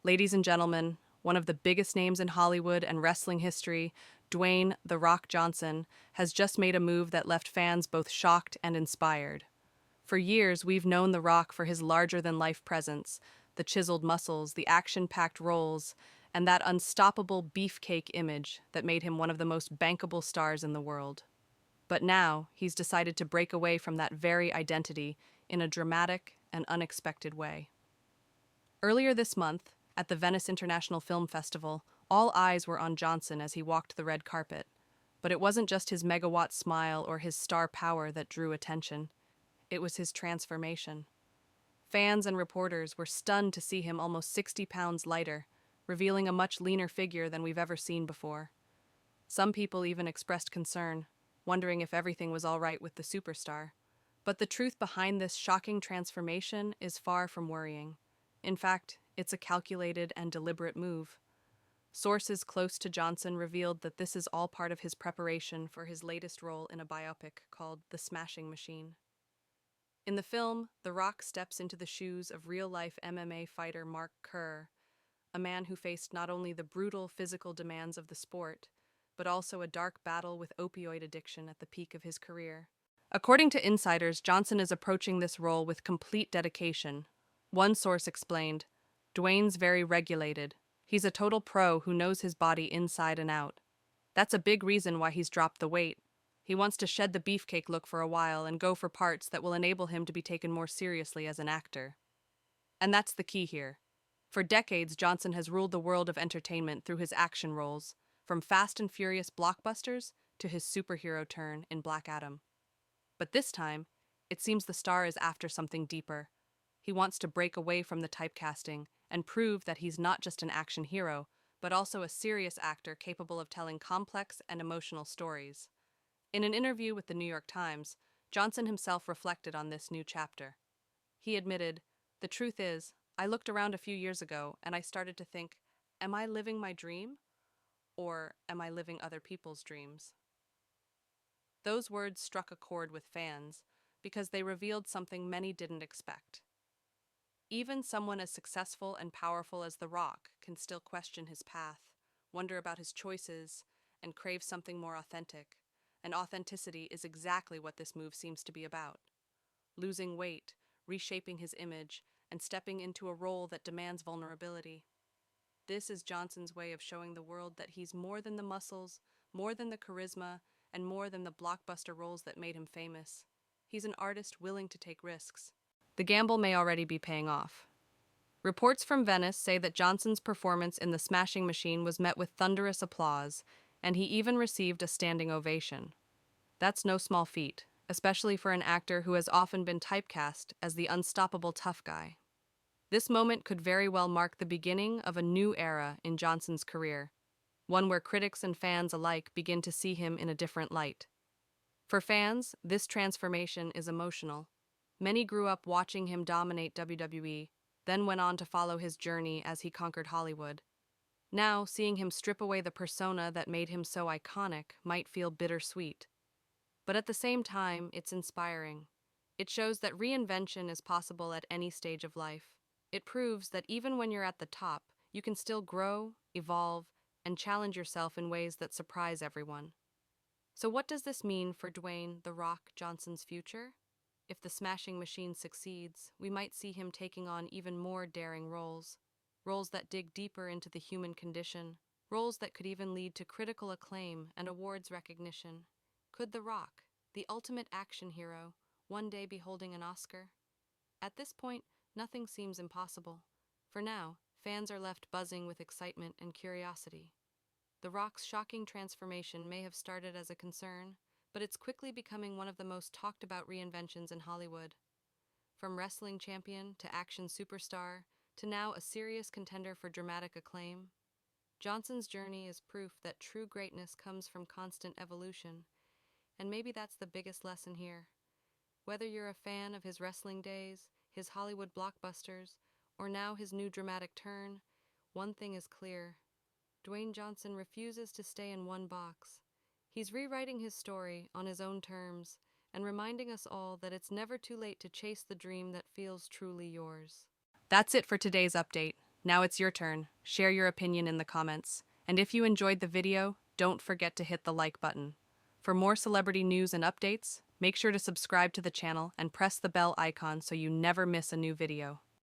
Ladies and gentlemen, one of the biggest names in Hollywood and wrestling history, Dwayne "The Rock" Johnson, has just made a move that left fans both shocked and inspired. For years, we've known The Rock for his larger-than-life presence, the chiseled muscles, the action-packed roles, and that unstoppable beefcake image that made him one of the most bankable stars in the world. But now, he's decided to break away from that very identity in a dramatic and unexpected way. Earlier this month, at the Venice International Film Festival, all eyes were on Johnson as he walked the red carpet. But it wasn't just his megawatt smile or his star power that drew attention. It was his transformation. Fans and reporters were stunned to see him almost 60 pounds lighter, revealing a much leaner figure than we've ever seen before. Some people even expressed concern, wondering if everything was all right with the superstar. But the truth behind this shocking transformation is far from worrying. In fact, it's a calculated and deliberate move. Sources close to Johnson revealed that this is all part of his preparation for his latest role in a biopic called The Smashing Machine. In the film, The Rock steps into the shoes of real-life MMA fighter Mark Kerr, a man who faced not only the brutal physical demands of the sport, but also a dark battle with opioid addiction at the peak of his career. According to insiders, Johnson is approaching this role with complete dedication. One source explained, "Dwayne's very regulated. He's a total pro who knows his body inside and out. That's a big reason why he's dropped the weight. He wants to shed the beefcake look for a while and go for parts that will enable him to be taken more seriously as an actor." And that's the key here. For decades, Johnson has ruled the world of entertainment through his action roles, from Fast and Furious blockbusters to his superhero turn in Black Adam. But this time, it seems the star is after something deeper. He wants to break away from the typecasting and prove that he's not just an action hero, but also a serious actor capable of telling complex and emotional stories. In an interview with the New York Times, Johnson himself reflected on this new chapter. He admitted, "The truth is, I looked around a few years ago and I started to think, am I living my dream? Or am I living other people's dreams?" Those words struck a chord with fans because they revealed something many didn't expect. Even someone as successful and powerful as The Rock can still question his path, wonder about his choices, and crave something more authentic. And authenticity is exactly what this move seems to be about. Losing weight, reshaping his image, and stepping into a role that demands vulnerability. This is Johnson's way of showing the world that he's more than the muscles, more than the charisma, and more than the blockbuster roles that made him famous. He's an artist willing to take risks. The gamble may already be paying off. Reports from Venice say that Johnson's performance in The Smashing Machine was met with thunderous applause, and he even received a standing ovation. That's no small feat, especially for an actor who has often been typecast as the unstoppable tough guy. This moment could very well mark the beginning of a new era in Johnson's career, one where critics and fans alike begin to see him in a different light. For fans, this transformation is emotional. Many grew up watching him dominate WWE, then went on to follow his journey as he conquered Hollywood. Now, seeing him strip away the persona that made him so iconic might feel bittersweet. But at the same time, it's inspiring. It shows that reinvention is possible at any stage of life. It proves that even when you're at the top, you can still grow, evolve, and challenge yourself in ways that surprise everyone. So what does this mean for Dwayne "The Rock" Johnson's future? If The Smashing Machine succeeds, we might see him taking on even more daring roles. Roles that dig deeper into the human condition. Roles that could even lead to critical acclaim and awards recognition. Could The Rock, the ultimate action hero, one day be holding an Oscar? At this point, nothing seems impossible. For now, fans are left buzzing with excitement and curiosity. The Rock's shocking transformation may have started as a concern, but it's quickly becoming one of the most talked about reinventions in Hollywood. From wrestling champion to action superstar, to now a serious contender for dramatic acclaim, Johnson's journey is proof that true greatness comes from constant evolution, and maybe that's the biggest lesson here. Whether you're a fan of his wrestling days, his Hollywood blockbusters, or now his new dramatic turn, one thing is clear. Dwayne Johnson refuses to stay in one box. He's rewriting his story on his own terms and reminding us all that it's never too late to chase the dream that feels truly yours. That's it for today's update. Now it's your turn. Share your opinion in the comments. And if you enjoyed the video, don't forget to hit the like button. For more celebrity news and updates, make sure to subscribe to the channel and press the bell icon so you never miss a new video.